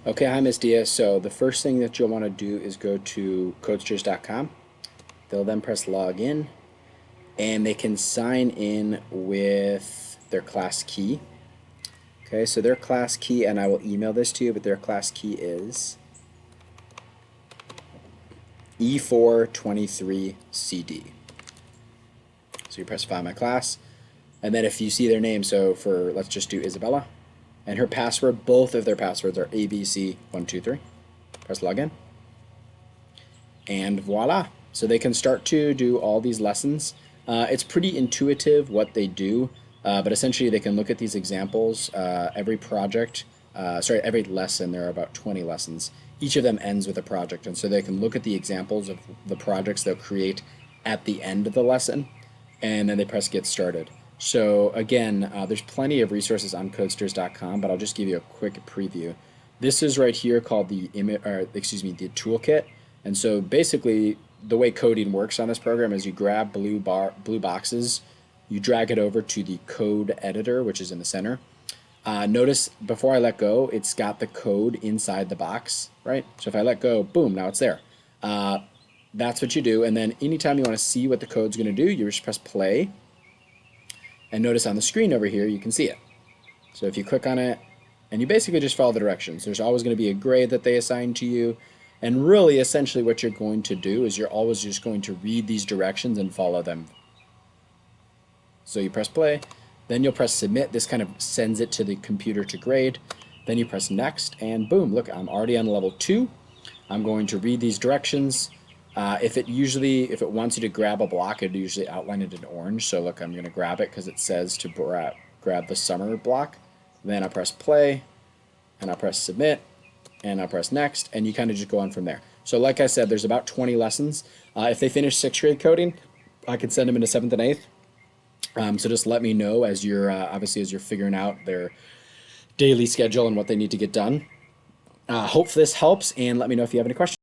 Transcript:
Okay, hi Miss Dia. So the first thing that you'll want to do is go to codesters.com. They'll then press login and they can sign in with their class key. Okay, so their class key, and I will email this to you, but their class key is E423CD. So you press find my class, and then if you see their name, so for let's just do Isabella, and her password, both of their passwords are ABC123. Press login. And voila. So they can start to do all these lessons. It's pretty intuitive what they do, but essentially they can look at these examples. Every project, every lesson, there are about 20 lessons. Each of them ends with a project, and so they can look at the examples of the projects they'll create at the end of the lesson, and then they press get started. So again, there's plenty of resources on codesters.com, but I'll just give you a quick preview. This is right here called the the toolkit. And so basically, the way coding works on this program is you grab blue boxes, you drag it over to the code editor, which is in the center. Notice before I let go, it's got the code inside the box, right? So if I let go, boom, now it's there. That's what you do. And then anytime you want to see what the code's going to do, you just press play. And notice on the screen over here, you can see it. So if you click on it, and you basically just follow the directions. There's always going to be a grade that they assign to you. And really, essentially what you're going to do is you're always just going to read these directions and follow them. So you press play, then you'll press submit. This kind of sends it to the computer to grade. Then you press next, and boom, look, I'm already on level 2. I'm going to read these directions. If it wants you to grab a block, it usually outline it in orange. So look, I'm going to grab it because it says to grab the summer block. Then I press play, and I'll press submit, and I'll press next, and you kind of just go on from there. So like I said, there's about 20 lessons. If they finish 6th grade coding, I can send them into 7th and 8th. So just let me know as you're obviously as you're figuring out their daily schedule and what they need to get done. Hope this helps, and let me know if you have any questions.